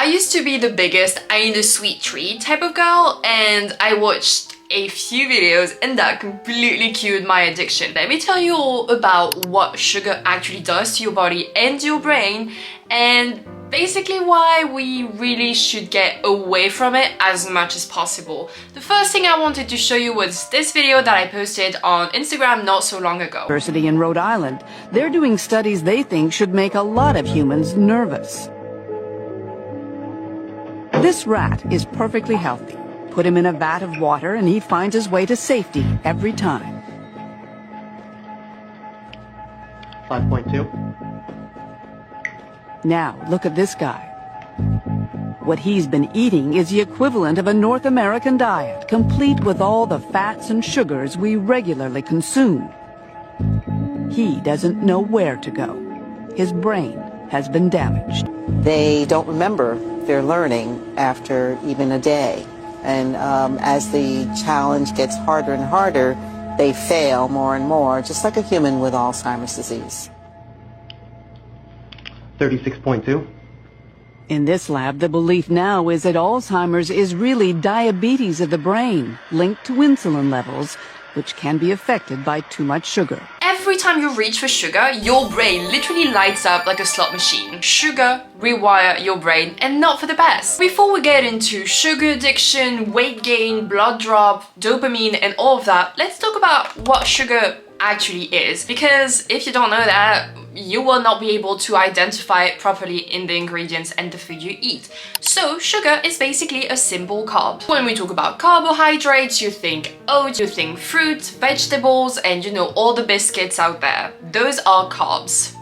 I used to be the biggest I need a sweet treat type of girl, and I watched a few videos and that completely cured my addiction. Let me tell you all about what sugar actually does to your body and your brain, and basically why we really should get away from it as much as possible. The first thing I wanted to show you was this video that I posted on Instagram not so long ago. University in Rhode Island, they're doing studies they think should make a lot of humans nervous. This rat is perfectly healthy. Put him in a vat of water and he finds his way to safety every time. 5.2. Now, look at this guy. What he's been eating is the equivalent of a North American diet, complete with all the fats and sugars we regularly consume. He doesn't know where to go. His brain has been damaged. They don't remember their learning after even a day. And as the challenge gets harder and harder, they fail more and more, just like a human with Alzheimer's disease. 36.2. In this lab, the belief now is that Alzheimer's is really diabetes of the brain, linked to insulin levels, which can be affected by too much sugar. Every time you reach for sugar, your brain literally lights up like a slot machine. Sugar rewire your brain, and not for the best. Before we get into sugar addiction, weight gain, blood drop, dopamine and all of that, let's talk about what sugar actually is, because if you don't know that, you will not be able to identify it properly in the ingredients and the food you eat. So sugar is basically a simple carb. When we talk about carbohydrates, you think oats, you think fruits, vegetables, and you know, all the biscuits out there. Those are carbs.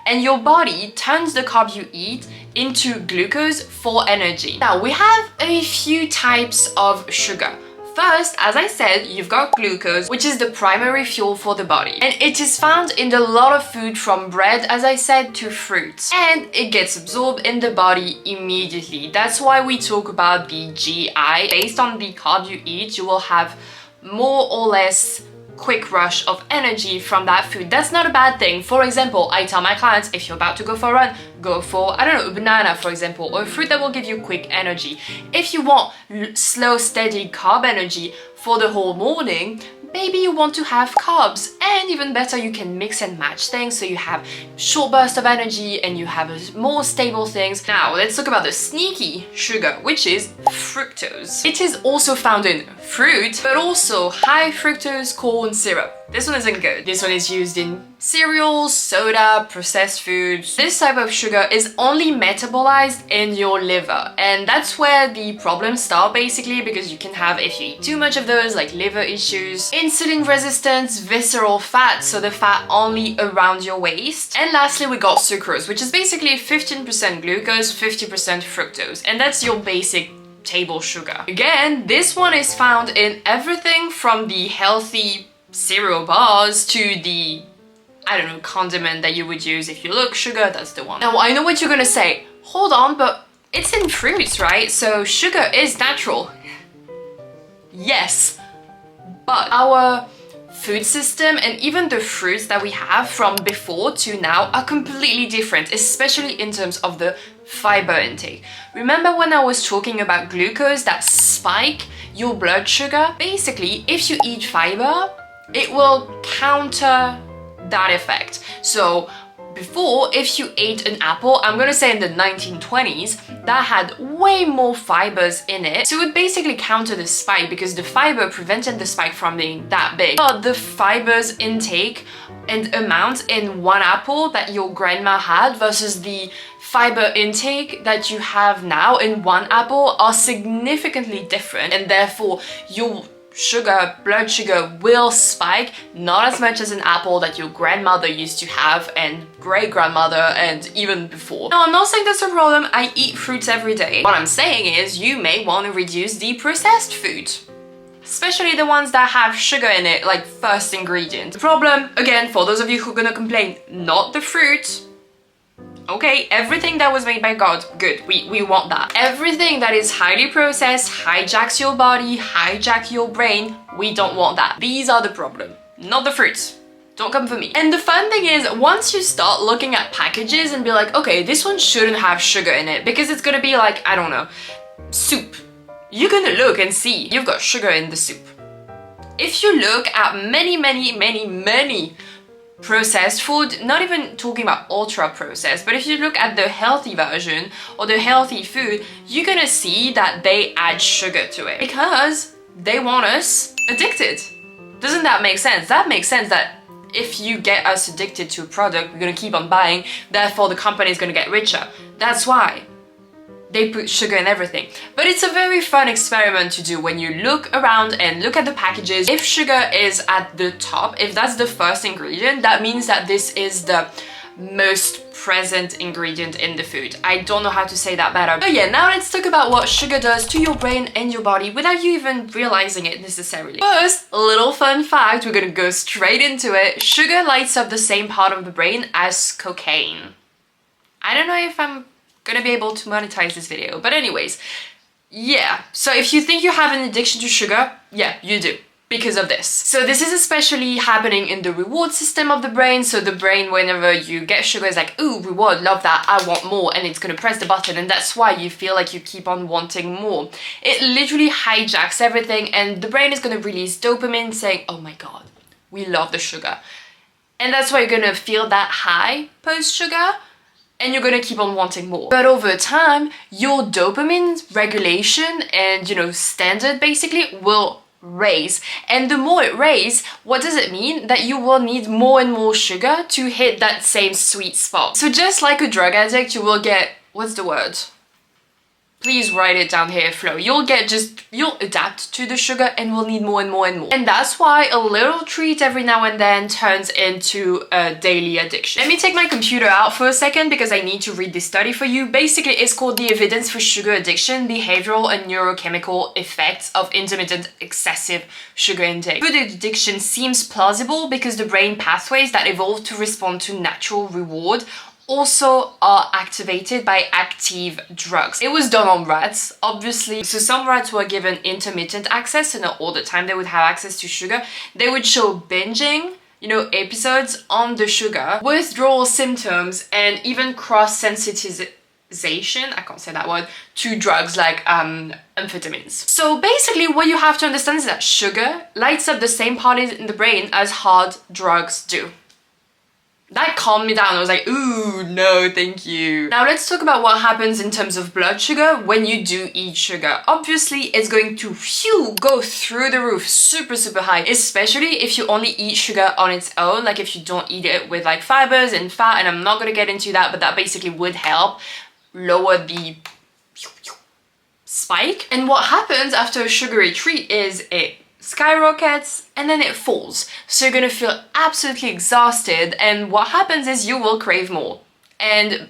And your body turns the carb you eat into glucose for energy. Now, we have a few types of sugar. First, as I said, you've got glucose, which is the primary fuel for the body. And it is found in a lot of food, from bread, as I said, to fruits. And it gets absorbed in the body immediately. That's why we talk about the GI. Based on the carb you eat, you will have more or less quick rush of energy from that food. That's not a bad thing. For example, I tell my clients, if you're about to go for a run, go for, I don't know, a banana, for example, or a fruit that will give you quick energy. If you want slow, steady carb energy for the whole morning, maybe you want to have carbs. And even better, you can mix and match things, so you have short burst of energy and you have more stable things. Now, let's talk about the sneaky sugar, which is fructose. It is also found in fruit, but also high fructose corn syrup. This one isn't good. This one is used in cereals, soda, processed foods. This type of sugar is only metabolized in your liver, and that's where the problems start basically, because you can have, if you eat too much of those, like liver issues, insulin resistance, visceral fat, so the fat only around your waist. And lastly, we got sucrose, which is basically 15% glucose, 50% fructose, and that's your basic table sugar. Again, this one is found in everything from the healthy cereal bars to the, I don't know, condiment that you would use if you look sugar, that's the one. Now, I know what you're gonna say. Hold on, but it's in fruits, right? So sugar is natural. Yes, but our food system and even the fruits that we have from before to now are completely different, especially in terms of the fiber intake. Remember when I was talking about glucose that spike your blood sugar? Basically, if you eat fiber, it will counter that effect. So before, if you ate an apple, I'm gonna say in the 1920s, that had way more fibers in it. So it would basically counter the spike, because the fiber prevented the spike from being that big. But the fibers intake and amount in one apple that your grandma had versus the fiber intake that you have now in one apple are significantly different, and therefore your sugar, blood sugar will spike, not as much as an apple that your grandmother used to have and great-grandmother and even before. Now, I'm not saying that's a problem. I eat fruits every day. What I'm saying is you may want to reduce the processed food, especially the ones that have sugar in it, like first ingredient. The problem, again, for those of you who are gonna complain, not the fruit. Okay, everything that was made by God, good, we want that. Everything that is highly processed, hijacks your body, hijack your brain, we don't want that. These are the problem, not the fruits. Don't come for me. And the fun thing is, once you start looking at packages and be like, okay, this one shouldn't have sugar in it because it's gonna be like, I don't know, soup. You're gonna look and see you've got sugar in the soup. If you look at many processed food, not even talking about ultra processed, but if you look at the healthy version or the healthy food, you're gonna see that they add sugar to it because they want us addicted. Doesn't that make sense? That makes sense that if you get us addicted to a product, we're gonna keep on buying, therefore the company is gonna get richer. That's why they put sugar in everything. But it's a very fun experiment to do when you look around and look at the packages. If sugar is at the top, if that's the first ingredient, that means that this is the most present ingredient in the food. I don't know how to say that better. But yeah, now let's talk about what sugar does to your brain and your body without you even realizing it necessarily. First, a little fun fact, we're gonna go straight into it. Sugar lights up the same part of the brain as cocaine. I don't know if I'm gonna be able to monetize this video, but anyways, yeah. So if you think you have an addiction to sugar, yeah, you do, because of this. So this is especially happening in the reward system of the brain. So the brain, whenever you get sugar, is like, ooh, reward, love that, I want more, and it's gonna press the button, and that's why you feel like you keep on wanting more. It literally hijacks everything, and the brain is gonna release dopamine saying, oh my god, we love the sugar. And that's why you're gonna feel that high post-sugar, and you're gonna keep on wanting more. But over time, your dopamine regulation and, you know, standard basically will raise. And the more it raises, what does it mean? That you will need more and more sugar to hit that same sweet spot. So just like a drug addict, you will get, what's the word? Please write it down here, Flo. You'll adapt to the sugar and will need more and more and more. And that's why a little treat every now and then turns into a daily addiction. Let me take my computer out for a second because I need to read this study for you. Basically, it's called The Evidence for Sugar Addiction, Behavioral and Neurochemical Effects of Intermittent Excessive Sugar Intake. Food addiction seems plausible because the brain pathways that evolved to respond to natural reward also are activated by active drugs. It was done on rats, obviously. So some rats were given intermittent access, so not all the time they would have access to sugar. They would show binging, you know, episodes on the sugar, withdrawal symptoms, and even cross-sensitization, I can't say that word, to drugs like amphetamines. So basically what you have to understand is that sugar lights up the same parts in the brain as hard drugs do. That calmed me down. I was like, ooh, no, thank you. Now let's talk about what happens in terms of blood sugar when you do eat sugar. Obviously, it's going to go through the roof, super high, especially if you only eat sugar on its own, like if you don't eat it with like fibers and fat, and I'm not gonna get into that, but that basically would help lower the spike. And what happens after a sugary treat is it skyrockets and then it falls. So you're gonna feel absolutely exhausted, and what happens is you will crave more. And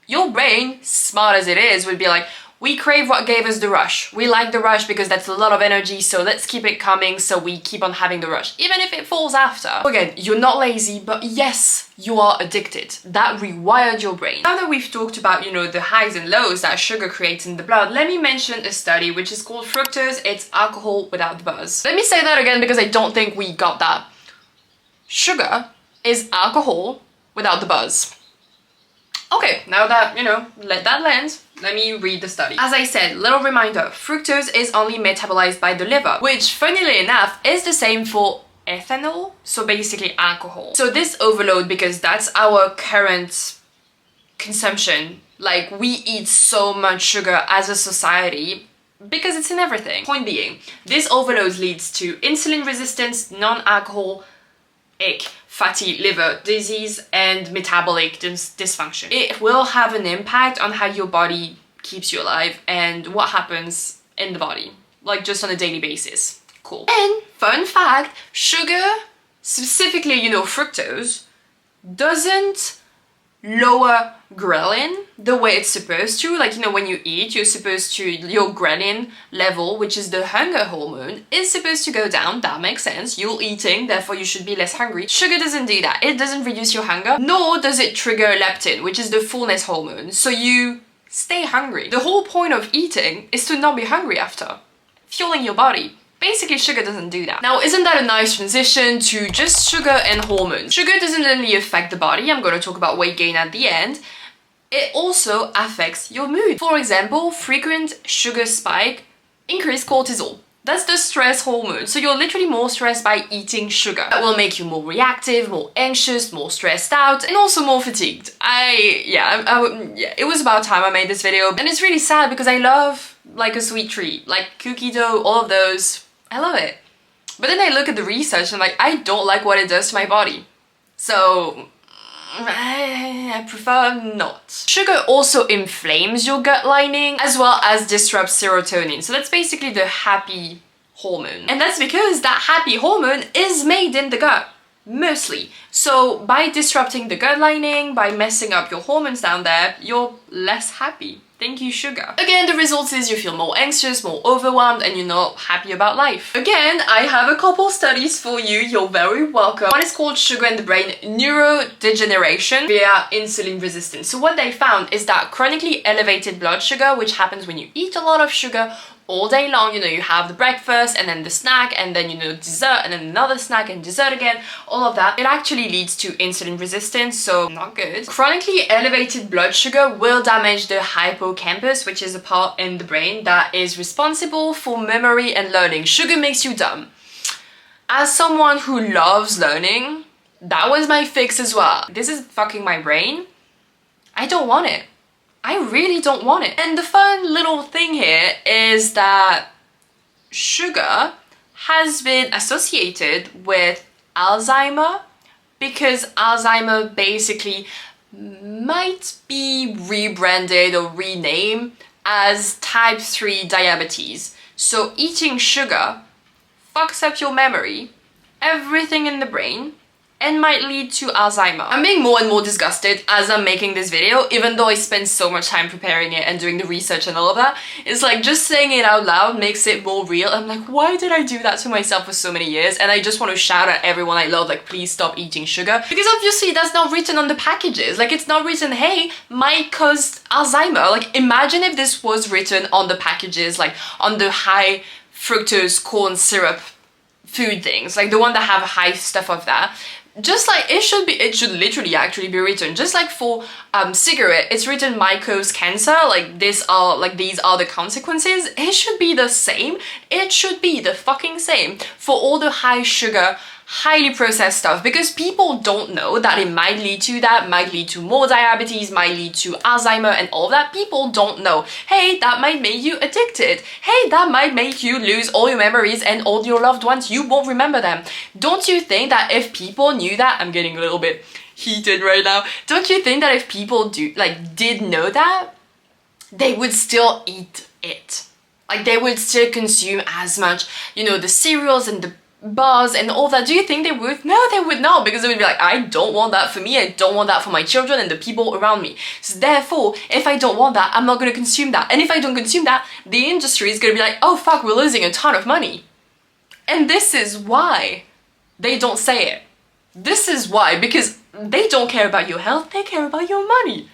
your brain, smart as it is, would be like, we crave what gave us the rush. We like the rush because that's a lot of energy, so let's keep it coming, so we keep on having the rush, even if it falls after. Again, you're not lazy, but yes, you are addicted. That rewired your brain. Now that we've talked about, you know, the highs and lows that sugar creates in the blood, let me mention a study which is called Fructose. It's alcohol without the buzz. Let me say that again because I don't think we got that. Sugar is alcohol without the buzz. Okay, now that, you know, let that land, let me read the study. As I said, little reminder, fructose is only metabolized by the liver, which funnily enough is the same for ethanol, so basically alcohol. So this overload, because that's our current consumption, like we eat so much sugar as a society because it's in everything. Point being, this overload leads to insulin resistance, non-alcoholic fatty liver disease, and metabolic dysfunction. It will have an impact on how your body keeps you alive and what happens in the body, like just on a daily basis. Cool. And fun fact, sugar, specifically, you know, fructose, doesn't lower ghrelin the way it's supposed to. Like, you know, when you eat, you're supposed to, your ghrelin level, which is the hunger hormone, is supposed to go down. That makes sense. You're eating, therefore you should be less hungry. Sugar doesn't do that. It doesn't reduce your hunger, nor does it trigger leptin, which is the fullness hormone. So you stay hungry. The whole point of eating is to not be hungry after, fueling your body. Basically, sugar doesn't do that. Now, isn't that a nice transition to just sugar and hormones? Sugar doesn't only affect the body, I'm going to talk about weight gain at the end, it also affects your mood. For example, frequent sugar spike increase cortisol. That's the stress hormone. So you're literally more stressed by eating sugar. That will make you more reactive, more anxious, more stressed out, and also more fatigued. It was about time I made this video. And it's really sad because I love like a sweet treat, like cookie dough, all of those. I love it. But then I look at the research and I'm like, I don't like what it does to my body. So I prefer not. Sugar also inflames your gut lining as well as disrupts serotonin. So that's basically the happy hormone. And that's because that happy hormone is made in the gut, mostly. So by disrupting the gut lining, by messing up your hormones down there, you're less happy. Thank you, sugar. Again, the result is you feel more anxious, more overwhelmed, and you're not happy about life. Again, I have a couple studies for you. You're very welcome. One is called Sugar in the Brain Neurodegeneration via Insulin Resistance. So what they found is that chronically elevated blood sugar, which happens when you eat a lot of sugar all day long, you know, you have the breakfast and then the snack and then, you know, dessert and then another snack and dessert again, all of that, it actually leads to insulin resistance, so not good. Chronically elevated blood sugar will damage the hippocampus, which is a part in the brain that is responsible for memory and learning. Sugar makes you dumb. As someone who loves learning, that was my fix as well. This is fucking my brain. I don't want it. I really don't want it. And the fun little thing here is that sugar has been associated with Alzheimer because Alzheimer basically might be rebranded or renamed as type 3 diabetes. So eating sugar fucks up your memory, everything in the brain, and might lead to Alzheimer. I'm being more and more disgusted as I'm making this video, even though I spent so much time preparing it and doing the research and all of that. It's like just saying it out loud makes it more real. I'm like, why did I do that to myself for so many years? And I just want to shout at everyone I love, like, please stop eating sugar. Because obviously that's not written on the packages. Like, it's not written, hey, might cause Alzheimer. Like, imagine if this was written on the packages, like on the high fructose corn syrup food things, like the one that have high stuff of that. Just like it should literally actually be written, just like for cigarette, it's written might cause cancer, like these are the consequences. It should be the same. It should be the fucking same for all the high sugar, highly processed stuff, because people don't know that it might lead to that, might lead to more diabetes, might lead to Alzheimer and all that. People don't know. Hey, that might make you addicted. Hey, that might make you lose all your memories and all your loved ones. You won't remember them. Don't you think that if people knew that, I'm getting a little bit heated right now. Don't you think that if people did know that, they would still eat it? Like they would still consume as much, you know, the cereals and the bars and all that. Do you think they would? No, they would not, because they would be like, I don't want that for me, I don't want that for my children and the people around me. So therefore, if I don't want that, I'm not going to consume that. And if I don't consume that, the industry is going to be like, oh fuck, we're losing a ton of money. And this is why they don't say it. This is why, because they don't care about your health, they care about your money.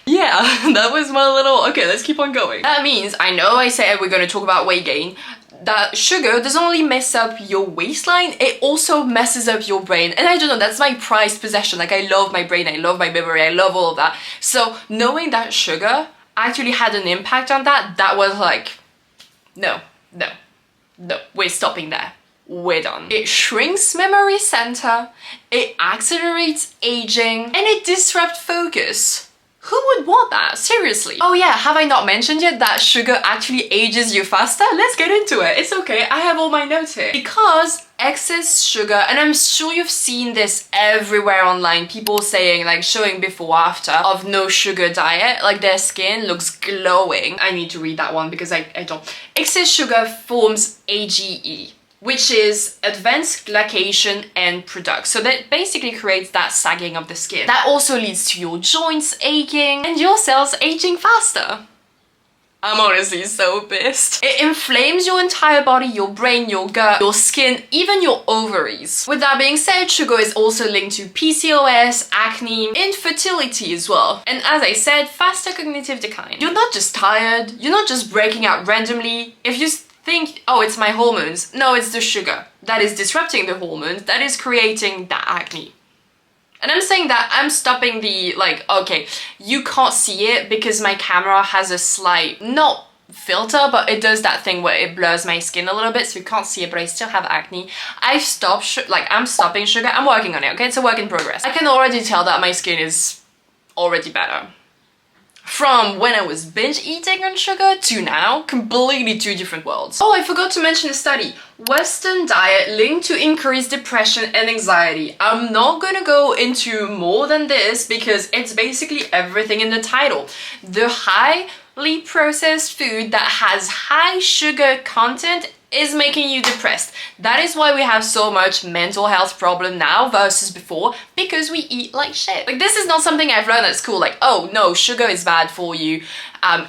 Yeah, that was my little, okay, let's keep on going. That means, I know I said we're going to talk about weight gain, that sugar doesn't only mess up your waistline, it also messes up your brain. And I don't know, that's my prized possession. Like, I love my brain, I love my memory, I love all of that. So knowing that sugar actually had an impact on that, that was like, no, we're stopping there. We're done. It shrinks memory center, it accelerates aging, and it disrupts focus. Who would want that? Seriously. Oh yeah, have I not mentioned yet that sugar actually ages you faster? Let's get into it. It's okay, I have all my notes here. Because excess sugar, and I'm sure you've seen this everywhere online, people saying, like, showing before after of no sugar diet, like their skin looks glowing. I need to read that one because I don't. Excess sugar forms AGE, which is advanced glycation end product. So that basically creates that sagging of the skin. That also leads to your joints aching and your cells aging faster. I'm honestly so pissed. It inflames your entire body, your brain, your gut, your skin, even your ovaries. With that being said, sugar is also linked to PCOS, acne, infertility as well. And as I said, faster cognitive decline. You're not just tired, you're not just breaking out randomly. If you think, oh, it's my hormones. No, it's the sugar that is disrupting the hormones, that is creating that acne. And I'm saying that I'm stopping the, like, okay, you can't see it because my camera has a slight, not filter, but it does that thing where it blurs my skin a little bit, so you can't see it, but I still have acne. I've stopped, I'm stopping sugar. I'm working on it, okay? It's a work in progress. I can already tell that my skin is already better. From when I was binge eating on sugar to now, completely two different worlds. Oh, I forgot to mention a study. Western diet linked to increased depression and anxiety. I'm not gonna go into more than this because it's basically everything in the title. The highly processed food that has high sugar content is making you depressed. That is why we have so much mental health problem now versus before, because we eat like shit. Like, this is not something I've learned at school, like, oh no, sugar is bad for you,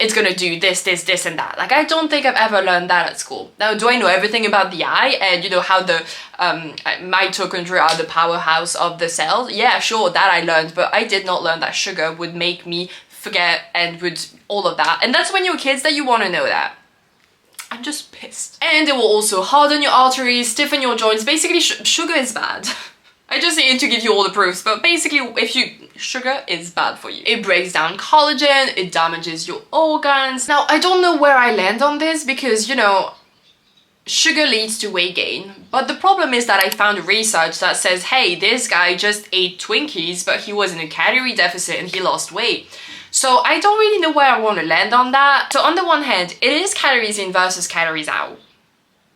it's gonna do this, this, this and that. Like, I don't think I've ever learned that at school. Now, do I know everything about the eye and you know how the mitochondria are the powerhouse of the cells? Yeah, sure, that I learned, but I did not learn that sugar would make me forget and would all of that. And that's when you're kids that you want to know that. I'm just pissed. And it will also harden your arteries, stiffen your joints. Basically, sugar is bad. I just need to give you all the proofs, but basically, sugar is bad for you. It breaks down collagen, it damages your organs. Now, I don't know where I land on this because, you know, sugar leads to weight gain. But the problem is that I found research that says, hey, this guy just ate Twinkies, but he was in a calorie deficit and he lost weight. So I don't really know where I want to land on that. So on the one hand, it is calories in versus calories out.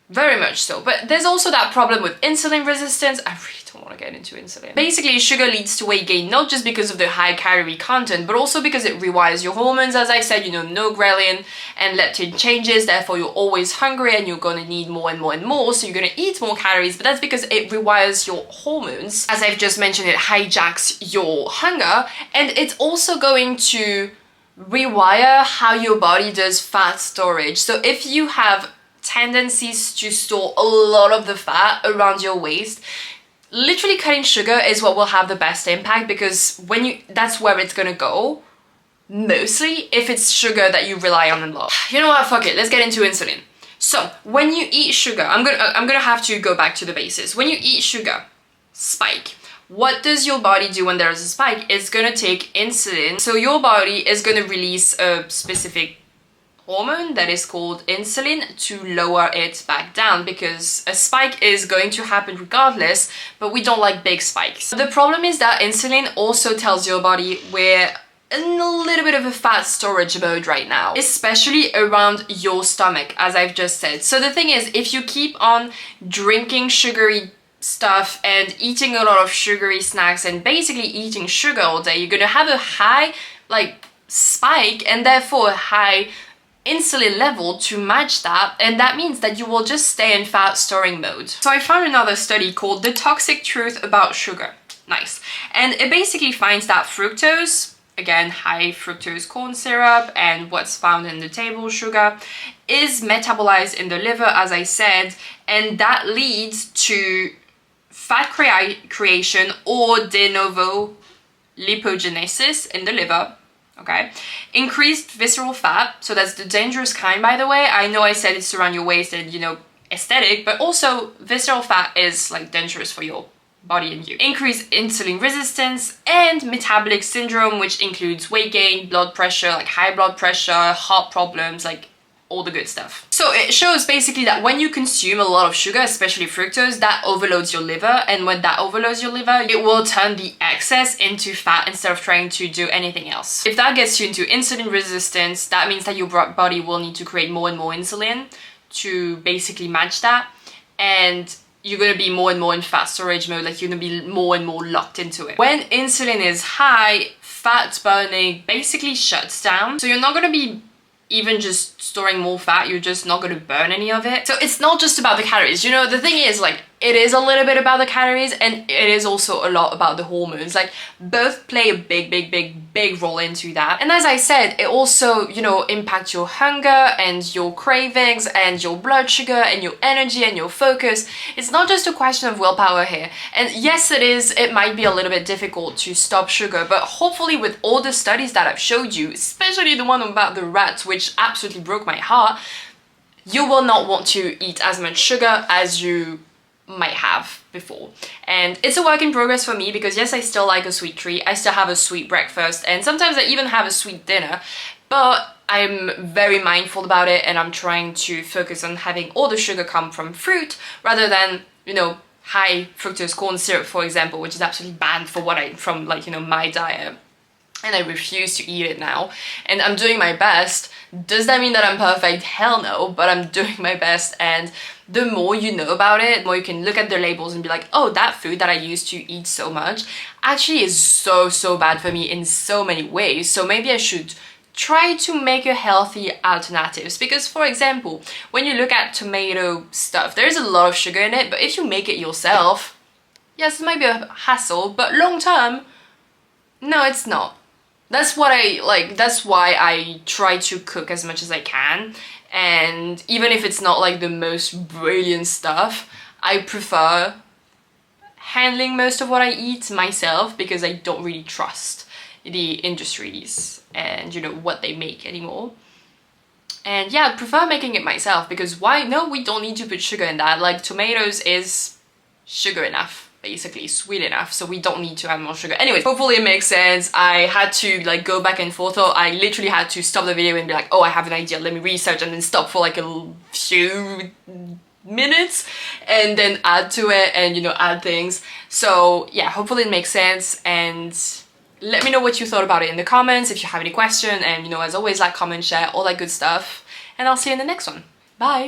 Very much so. But there's also that problem with insulin resistance. I really don't want to get into insulin. Basically, sugar leads to weight gain, not just because of the high calorie content, but also because it rewires your hormones. As I said, you know, no ghrelin and leptin changes. Therefore, you're always hungry and you're going to need more and more and more. So you're going to eat more calories, but that's because it rewires your hormones. As I've just mentioned, it hijacks your hunger, and it's also going to rewire how your body does fat storage. So if you have tendencies to store a lot of the fat around your waist, literally cutting sugar is what will have the best impact, because that's where it's gonna go mostly if it's sugar that you rely on a lot. You know what, fuck it, let's get into insulin. So when you eat sugar, I'm gonna have to go back to the basis. When you eat sugar, spike. What does your body do when there's a spike? It's gonna take insulin. So your body is gonna release a specific hormone that is called insulin to lower it back down, because a spike is going to happen regardless, but we don't like big spikes. The problem is that insulin also tells your body we're in a little bit of a fat storage mode right now, especially around your stomach, as I've just said. So the thing is, if you keep on drinking sugary stuff and eating a lot of sugary snacks and basically eating sugar all day, you're gonna have a high spike and therefore a high insulin level to match that, and that means that you will just stay in fat storing mode. So I found another study called The Toxic Truth About Sugar. Nice. And it basically finds that fructose, again high fructose corn syrup, and what's found in the table sugar, is metabolized in the liver, as I said, and that leads to fat creation or de novo lipogenesis in the liver. Okay, increased visceral fat, so that's the dangerous kind, by the way. I know I said it's around your waist and, you know, aesthetic, but also visceral fat is like dangerous for your body and you. Increased insulin resistance and metabolic syndrome, which includes weight gain, blood pressure, like high blood pressure, heart problems, like all the good stuff. So it shows basically that when you consume a lot of sugar, especially fructose, that overloads your liver, and when that overloads your liver, it will turn the excess into fat instead of trying to do anything else. If that gets you into insulin resistance, that means that your body will need to create more and more insulin to basically match that, and you're gonna be more and more in fat storage mode, like you're gonna be more and more locked into it. When insulin is high, fat burning basically shuts down, so you're not gonna be even just storing more fat, you're just not going to burn any of it. So it's not just about the calories, you know. The thing is, like, it is a little bit about the calories, and it is also a lot about the hormones. Like, both play a big role into that. And as I said, it also, you know, impacts your hunger and your cravings and your blood sugar and your energy and your focus. It's not just a question of willpower here. And yes, it might be a little bit difficult to stop sugar, but hopefully with all the studies that I've showed you, especially the one about the rats, which absolutely broke my heart, you will not want to eat as much sugar as you might have before. And it's a work in progress for me because yes, I still like a sweet treat, I still have a sweet breakfast, and sometimes I even have a sweet dinner, but I'm very mindful about it, and I'm trying to focus on having all the sugar come from fruit rather than, you know, high fructose corn syrup, for example, which is absolutely banned for from like, you know, my diet. And I refuse to eat it now. And I'm doing my best. Does that mean that I'm perfect? Hell no, but I'm doing my best. And the more you know about it, the more you can look at the labels and be like, oh, that food that I used to eat so much actually is so bad for me in so many ways. So maybe I should try to make a healthy alternatives. Because for example, when you look at tomato stuff, there's a lot of sugar in it, but if you make it yourself, yes, it might be a hassle, but long term, no, it's not. That's what I like, that's why I try to cook as much as I can. And even if it's not like the most brilliant stuff, I prefer handling most of what I eat myself because I don't really trust the industries and, you know, what they make anymore. And yeah, I prefer making it myself because why? No, we don't need to put sugar in that. Like tomatoes is sugar enough, basically sweet enough, so we don't need to add more sugar. Anyways, hopefully it makes sense. I had to like go back and forth, or I literally had to stop the video and be like, oh, I have an idea, let me research, and then stop for like a few minutes and then add to it and, you know, add things. So yeah, hopefully it makes sense, and let me know what you thought about it in the comments if you have any question, and, you know, as always, like, comment, share, all that good stuff, and I'll see you in the next one. Bye!